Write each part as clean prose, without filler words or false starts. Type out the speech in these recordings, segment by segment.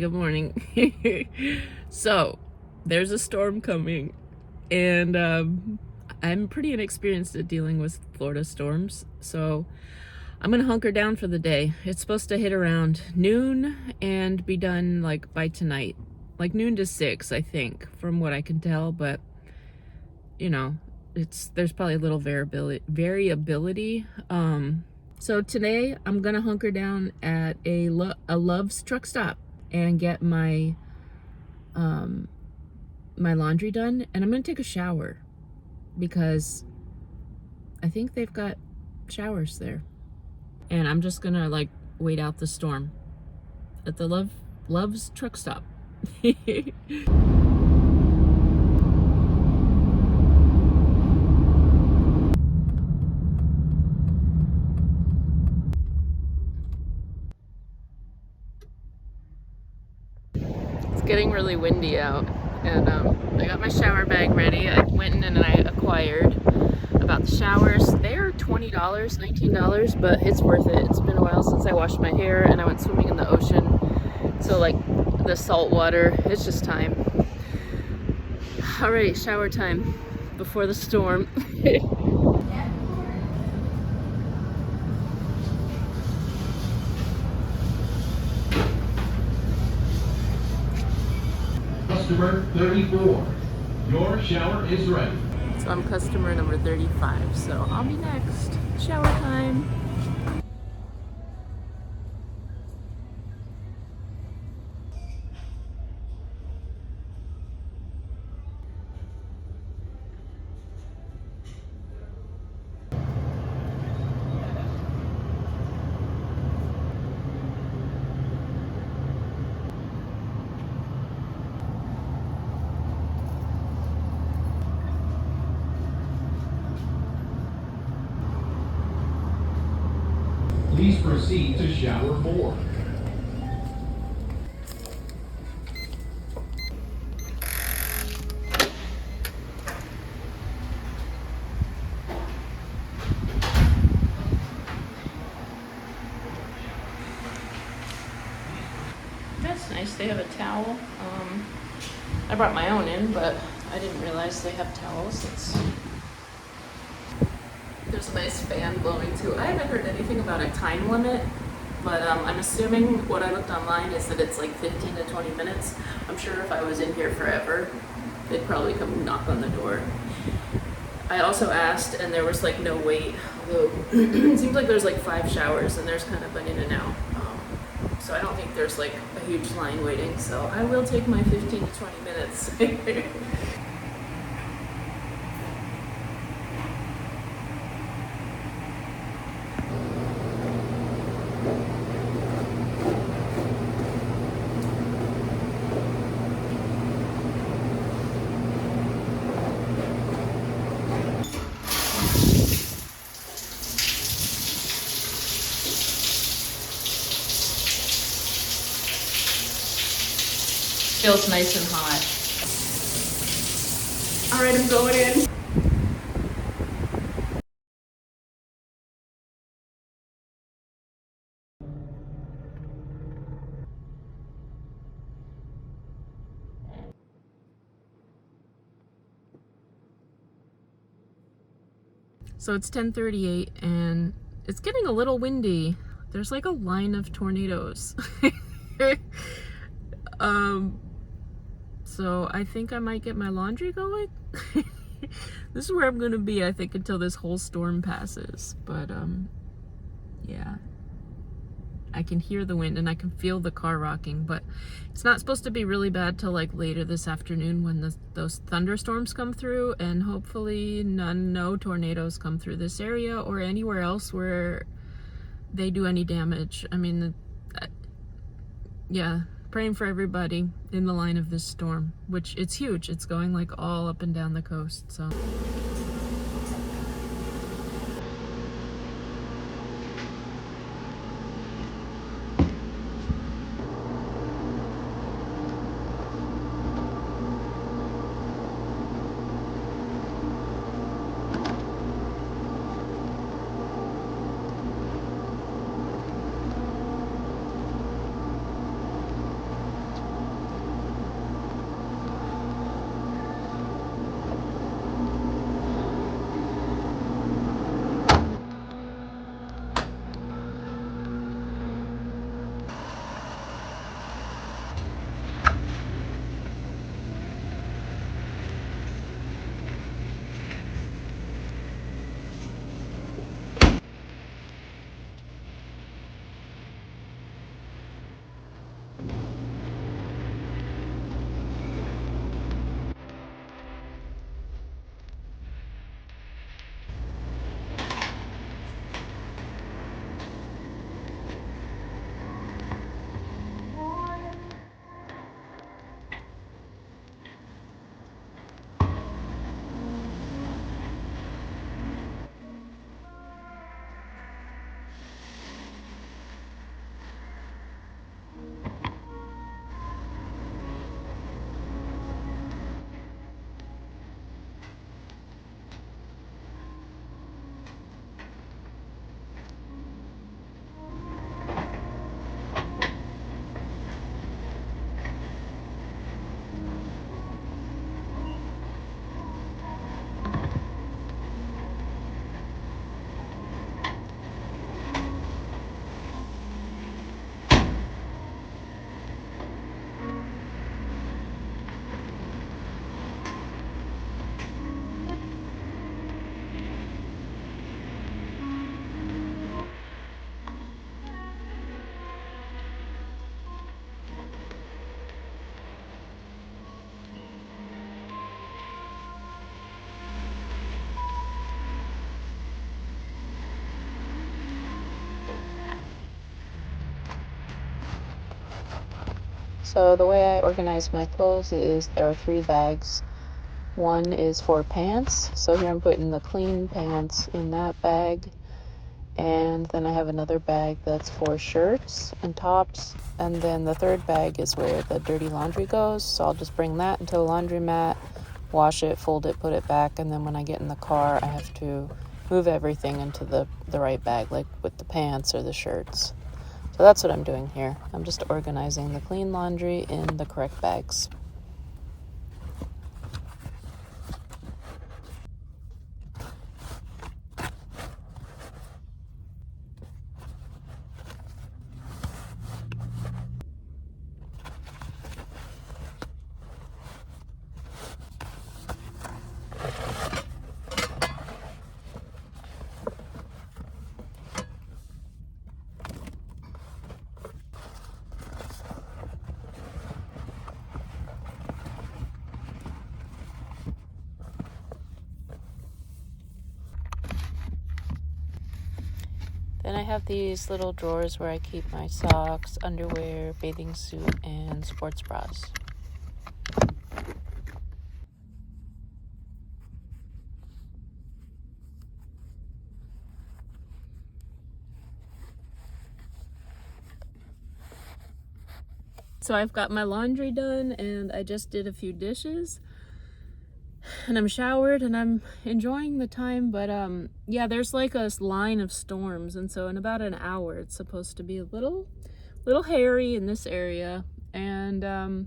Good morning. So, there's a storm coming, and I'm pretty inexperienced at dealing with Florida storms, so I'm gonna hunker down for the day. It's supposed to hit around noon and be done like by tonight, like noon to 6, I think, from what I can tell. But you know, there's probably a little variability. So today I'm gonna hunker down at a Love's truck stop and get my my laundry done, and I'm gonna take a shower because I think they've got showers there. And I'm just gonna like wait out the storm at the Love's truck stop. It's getting really windy out, and I got my shower bag ready. I went in and I acquired about the showers. They're $20, $19, but it's worth it. It's been a while since I washed my hair, and I went swimming in the ocean. So like the salt water, it's just time. Alright, shower time before the storm. Customer 34, your shower is ready. So I'm customer number 35, so I'll be next. Shower time. Please proceed to shower 4. That's nice. They have a towel. I brought my own in, but I didn't realize they have towels. There's a nice fan blowing too. I haven't heard anything about a time limit, but I'm assuming what I looked online is that it's like 15 to 20 minutes. I'm sure if I was in here forever, they'd probably come knock on the door. I also asked, and there was like no wait, although it seems like there's like 5 showers, and there's kind of an in and out. So I don't think there's like a huge line waiting, so I will take my 15 to 20 minutes. Feels nice and hot. All right, I'm going in. So it's 10:38 and it's getting a little windy. There's like a line of tornadoes. So I think I might get my laundry going. This is where I'm gonna be, I think, until this whole storm passes. But yeah, I can hear the wind and I can feel the car rocking, but it's not supposed to be really bad till like later this afternoon when those thunderstorms come through, and hopefully no tornadoes come through this area or anywhere else where they do any damage. I mean, yeah, praying for everybody in the line of this storm, which it's huge. It's going like all up and down the coast, so. So the way I organize my clothes is there are 3 bags. One is for pants, so here I'm putting the clean pants in that bag. And then I have another bag that's for shirts and tops. And then the third bag is where the dirty laundry goes. So I'll just bring that into the laundromat, wash it, fold it, put it back. And then when I get in the car, I have to move everything into the right bag, like with the pants or the shirts. So that's what I'm doing here. I'm just organizing the clean laundry in the correct bags. Then I have these little drawers where I keep my socks, underwear, bathing suit, and sports bras. So I've got my laundry done and I just did a few dishes. And I'm showered and I'm enjoying the time, but yeah, there's like a line of storms, and so in about an hour it's supposed to be a little hairy in this area, and you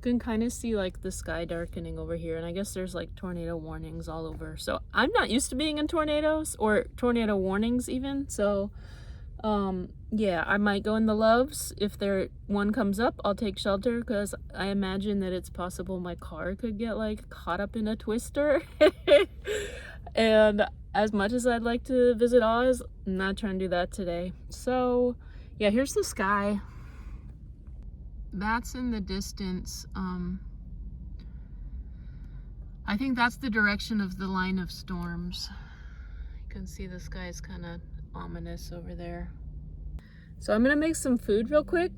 can kind of see like the sky darkening over here, and I guess there's like tornado warnings all over. So I'm not used to being in tornadoes or tornado warnings even, so yeah, I might go in the Loves. If one comes up, I'll take shelter, because I imagine that it's possible my car could get like caught up in a twister. And as much as I'd like to visit Oz, I'm not trying to do that today. So yeah, here's the sky. That's in the distance. I think that's the direction of the line of storms. You can see the sky is kind of ominous over there. So I'm gonna make some food real quick,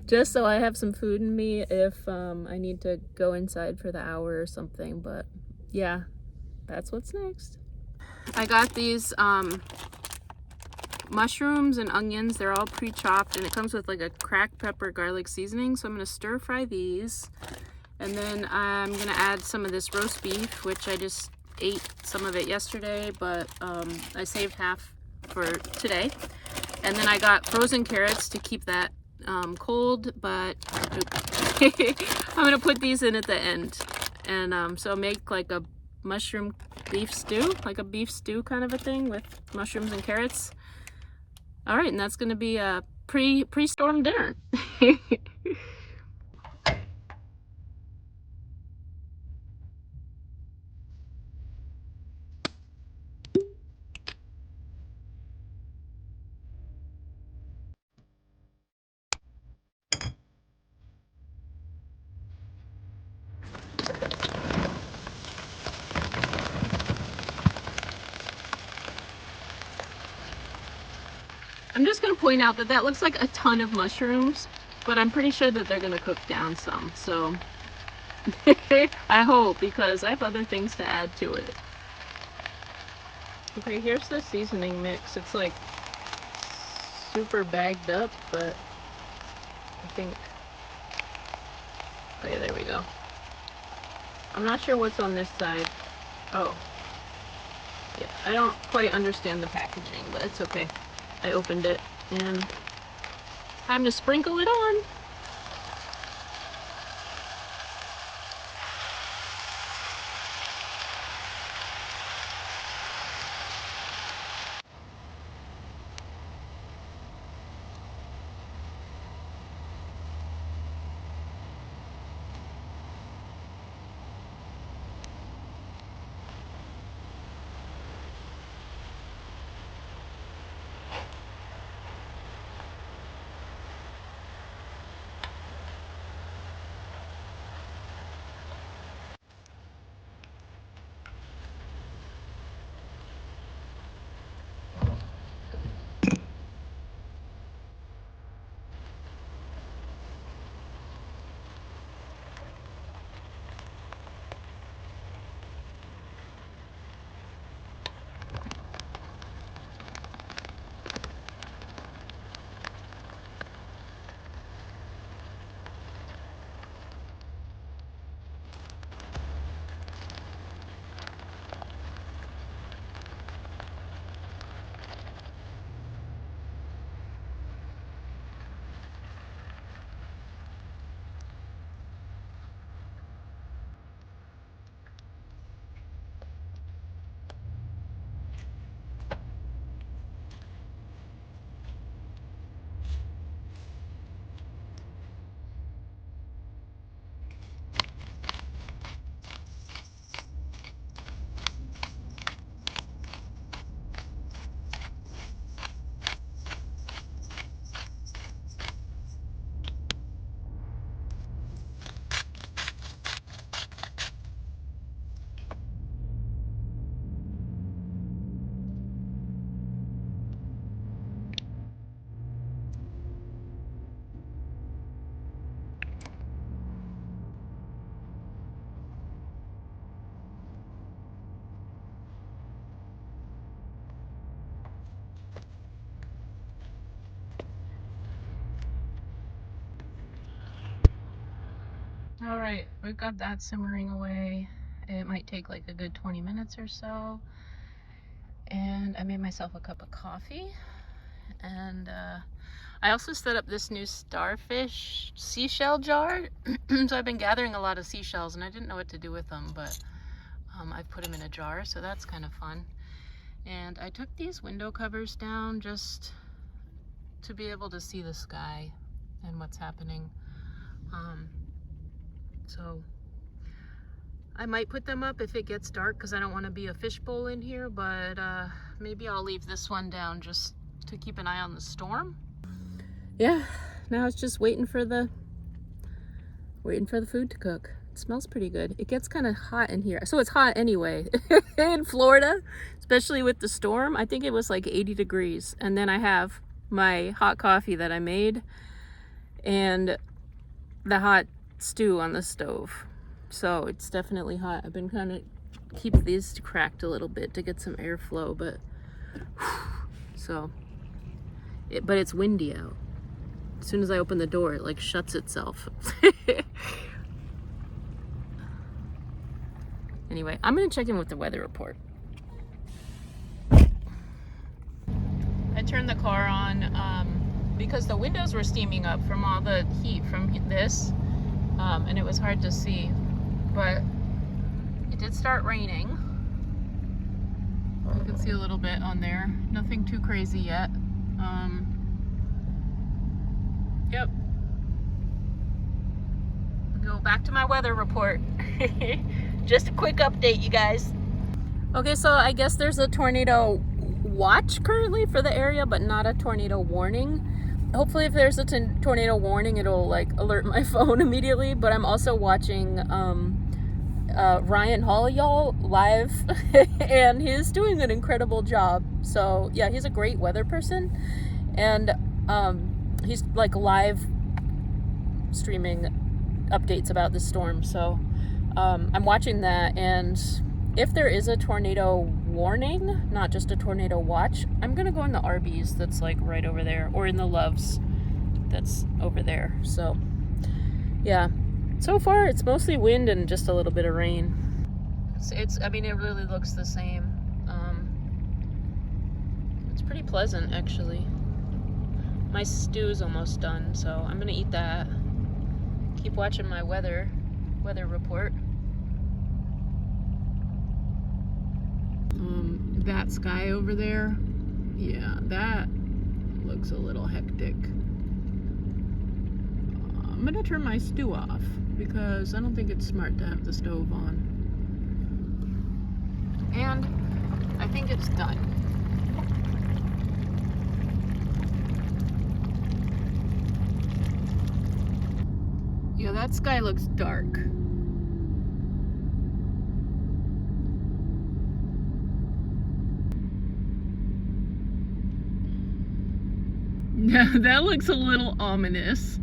just so I have some food in me if I need to go inside for the hour or something. But yeah, that's what's next. I got these mushrooms and onions. They're all pre-chopped, and it comes with like a cracked pepper garlic seasoning. So I'm gonna stir fry these, and then I'm gonna add some of this roast beef, which I just ate some of it yesterday, but I saved half for today. And then I got frozen carrots to keep that cold, but I'm gonna put these in at the end. And so make like a mushroom beef stew, like a beef stew kind of a thing with mushrooms and carrots. All right, and that's gonna be a pre-storm dinner. I'm just gonna point out that that looks like a ton of mushrooms, but I'm pretty sure that they're gonna cook down some, so I hope, because I have other things to add to it. Okay, here's the seasoning mix. It's like super bagged up, but I think, okay, there we go. I'm not sure what's on this side. Oh, yeah, I don't quite understand the packaging, but it's okay. I opened it, and time to sprinkle it on. All right, we've got that simmering away. It might take like a good 20 minutes or so. And I made myself a cup of coffee. And I also set up this new starfish seashell jar. So I've been gathering a lot of seashells and I didn't know what to do with them, but I've put them in a jar, so that's kind of fun. And I took these window covers down just to be able to see the sky and what's happening. So I might put them up if it gets dark because I don't want to be a fishbowl in here, but maybe I'll leave this one down just to keep an eye on the storm. Yeah, now it's just waiting for the food to cook. It smells pretty good. It gets kind of hot in here. So it's hot anyway in Florida, especially with the storm. I think it was like 80 degrees. And then I have my hot coffee that I made and the hot stew on the stove. So it's definitely hot. I've been kind of keep these cracked a little bit to get some airflow, but so but it's windy out. As soon as I open the door, it like shuts itself. Anyway, I'm gonna check in with the weather report. I turned the car on because the windows were steaming up from all the heat from this, and it was hard to see, but it did start raining. You can see a little bit on there. Nothing too crazy yet. Yep. Go back to my weather report. Just a quick update, you guys. Okay, so I guess there's a tornado watch currently for the area, but not a tornado warning. Hopefully if there's a tornado warning, it'll like alert my phone immediately, but I'm also watching Ryan Hall live and he's doing an incredible job. So yeah, he's a great weather person, and he's like live streaming updates about the storm. So I'm watching that, and if there is a tornado warning, not just a tornado watch, I'm gonna go in the Arby's that's like right over there, or in the Loves that's over there. So yeah, so far it's mostly wind and just a little bit of rain. It's I mean, it really looks the same. It's pretty pleasant actually. My stew's almost done, so I'm gonna eat that. Keep watching my weather report. That sky over there, yeah, that looks a little hectic. I'm gonna turn my stew off because I don't think it's smart to have the stove on. And I think it's done. Yeah, that sky looks dark. That looks a little ominous.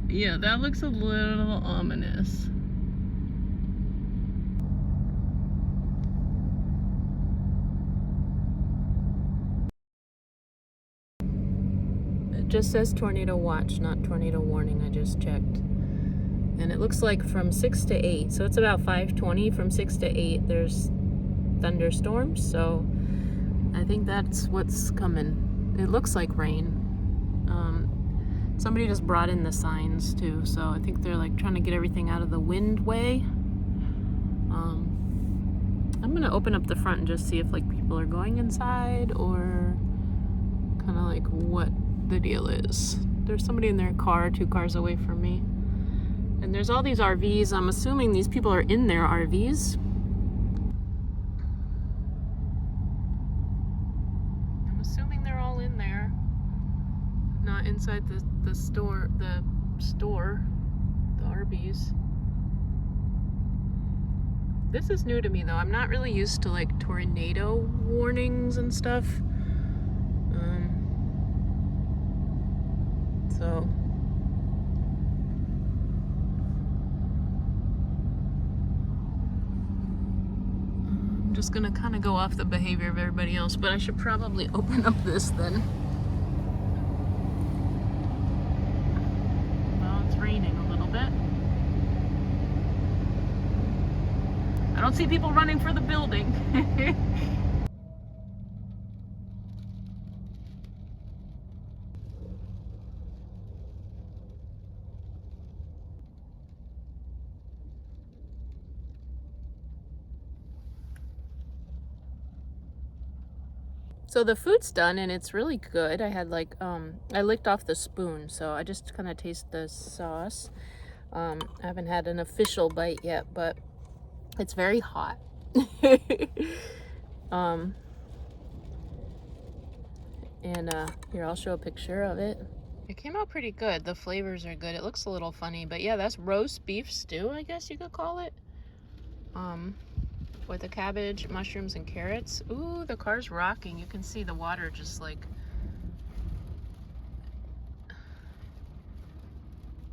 Yeah, that looks a little ominous. It just says tornado watch, not tornado warning. I just checked. And it looks like from 6 to 8, so it's about 5:20. From 6 to 8, there's thunderstorms, so I think that's what's coming. It looks like rain. Somebody just brought in the signs too, so I think they're like trying to get everything out of the wind way. I'm gonna open up the front and just see if like people are going inside or kind of like what the deal is. There's somebody in their car 2 cars away from me. And there's all these RVs. I'm assuming these people are in their RVs. I'm assuming they're all in there. Not inside the store, the RVs. This is new to me though. I'm not really used to like tornado warnings and stuff. So I'm just gonna kind of go off the behavior of everybody else, but I should probably open up this then. Well, it's raining a little bit. don't see people running for the building. So the food's done and it's really good. I had like, I licked off the spoon, so I just kind of taste the sauce. I haven't had an official bite yet, but it's very hot. Here, I'll show a picture of it. It came out pretty good. The flavors are good. It looks a little funny, but yeah, that's roast beef stew, I guess you could call it. With the cabbage, mushrooms, and carrots. Ooh, the car's rocking. You can see the water just like...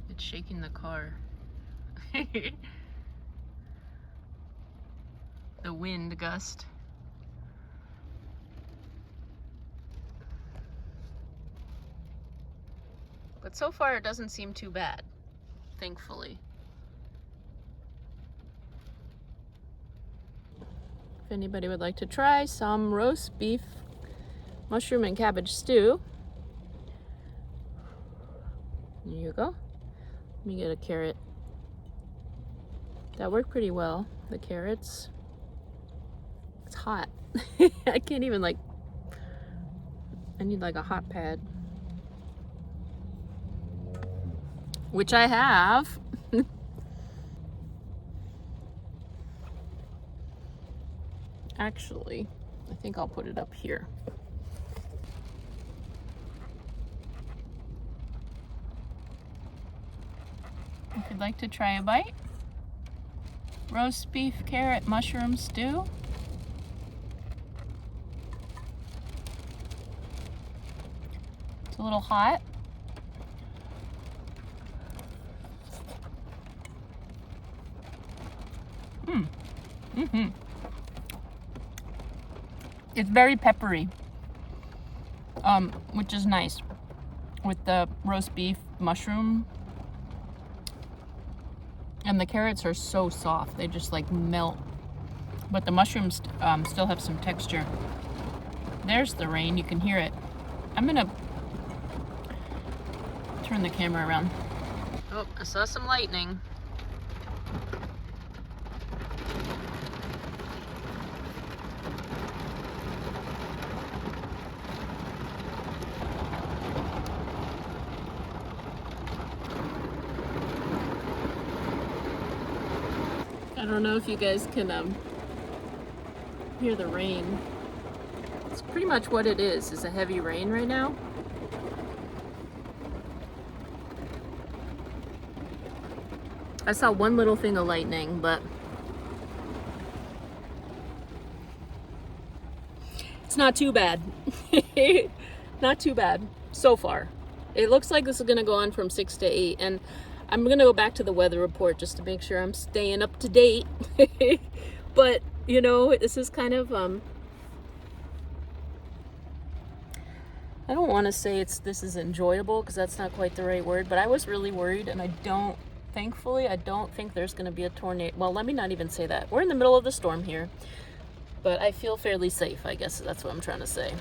it's shaking the car. The wind gust. But so far it doesn't seem too bad, thankfully. If anybody would like to try some roast beef, mushroom, and cabbage stew, there you go. Let me get a carrot. That worked pretty well, the carrots. It's hot. I can't even like, I need like a hot pad. Which I have. Actually, I think I'll put it up here. If you'd like to try a bite, roast beef, carrot, mushroom stew. It's a little hot. It's very peppery, which is nice with the roast beef, mushroom, and the carrots are so soft. They just like melt, but the mushrooms still have some texture. There's the rain, you can hear it. I'm gonna turn the camera around. Oh, I saw some lightning. I don't know if you guys can hear the rain. It's pretty much what it is a heavy rain right now. I saw one little thing of lightning, but it's not too bad. Not too bad so far. It looks like this is gonna go on from 6 to 8, and I'm gonna go back to the weather report just to make sure I'm staying up to date. But you know, this is kind of I don't want to say this is enjoyable, because that's not quite the right word, but I was really worried, and thankfully I don't think there's going to be a tornado. Well, let me not even say that. We're in the middle of the storm here, but I feel fairly safe, I guess that's what I'm trying to say.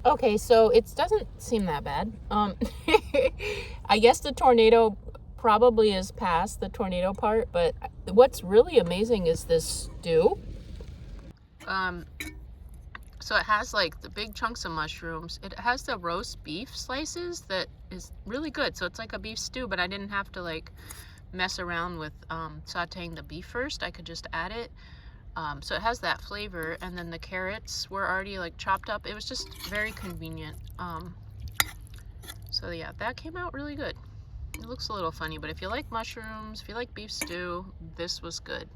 Okay, so it doesn't seem that bad. I guess the tornado probably is past the tornado part, but what's really amazing is this stew. So it has like the big chunks of mushrooms. It has the roast beef slices that is really good. So it's like a beef stew, but I didn't have to like mess around with sauteing the beef first. I could just add it. So it has that flavor, and then the carrots were already like chopped up. It was just very convenient. So yeah, that came out really good. It looks a little funny, but if you like mushrooms, if you like beef stew, this was good.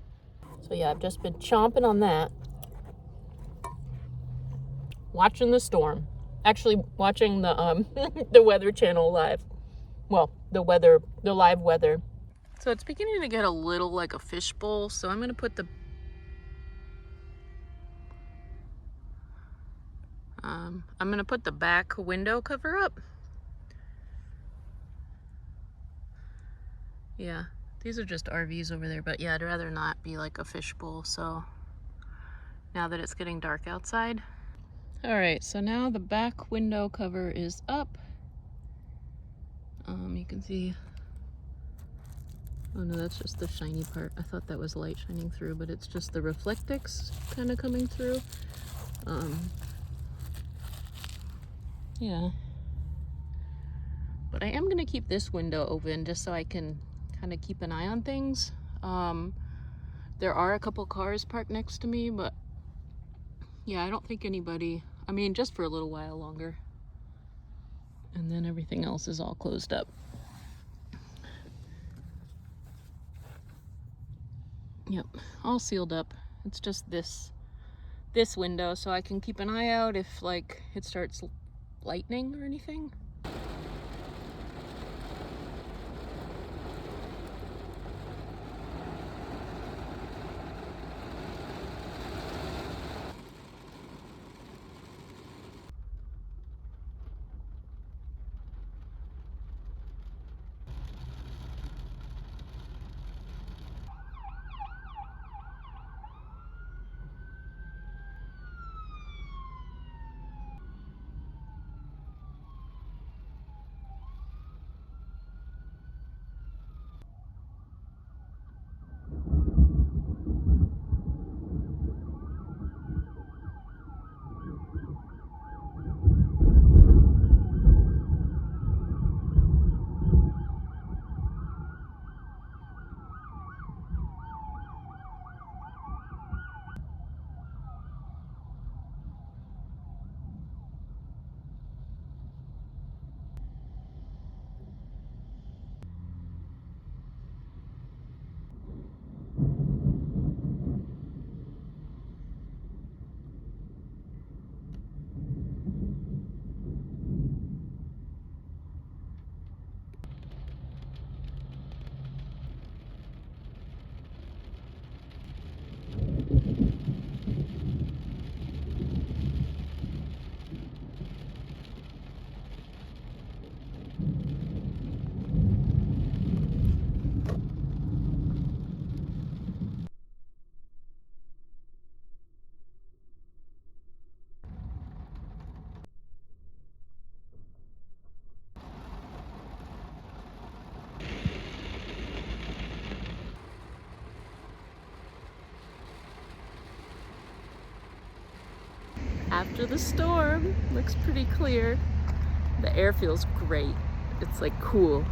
So yeah, I've just been chomping on that. Watching the storm. Actually watching the the Weather Channel live. Well, the live weather. So it's beginning to get a little like a fishbowl, so I'm gonna put the back window cover up. Yeah, these are just RVs over there, but yeah, I'd rather not be like a fishbowl, so now that it's getting dark outside. All right, so now the back window cover is up. You can see, oh no, that's just the shiny part. I thought that was light shining through, but it's just the reflectix kind of coming through. Yeah. But I am gonna keep this window open just so I can kind of keep an eye on things. There are a couple cars parked next to me, but yeah, I don't think anybody, I mean, just for a little while longer. And then everything else is all closed up. Yep, all sealed up. It's just this window, so I can keep an eye out if like it starts lightning or anything. After the storm, looks pretty clear. The air feels great. It's like cool.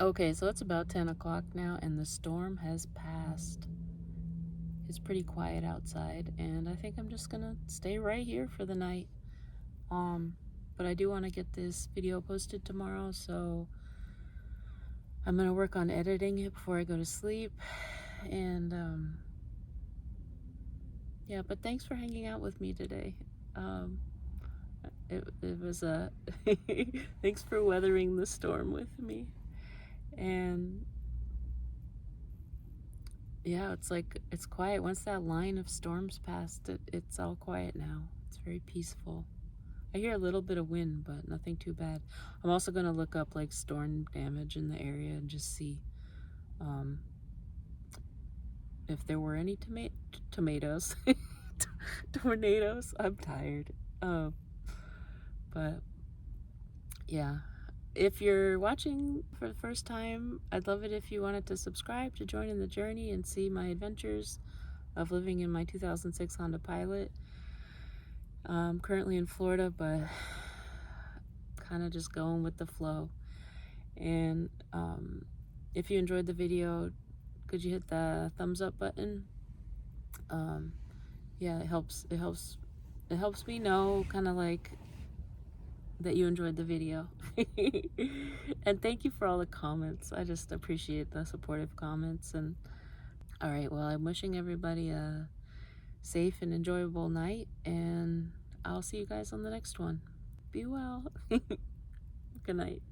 Okay, so it's about 10 o'clock now and the storm has passed. It's pretty quiet outside and I think I'm just gonna stay right here for the night. But I do want to get this video posted tomorrow, so I'm gonna work on editing it before I go to sleep. And yeah, but thanks for hanging out with me today. It was a thanks for weathering the storm with me. And yeah, it's like it's quiet. Once that line of storms passed, it's all quiet now. It's very peaceful. I hear a little bit of wind, but nothing too bad. I'm also gonna look up like storm damage in the area and just see if there were any tomatoes. Tornadoes. I'm tired. But yeah, if you're watching for the first time, I'd love it if you wanted to subscribe to join in the journey and see my adventures of living in my 2006 Honda Pilot. I'm currently in Florida, but kind of just going with the flow. And if you enjoyed the video, could you hit the thumbs up button? Yeah, it helps me know kind of like that you enjoyed the video. And thank you for all the comments. I just appreciate the supportive comments. And all right, well, I'm wishing everybody a safe and enjoyable night, and I'll see you guys on the next one. Be well. Good night.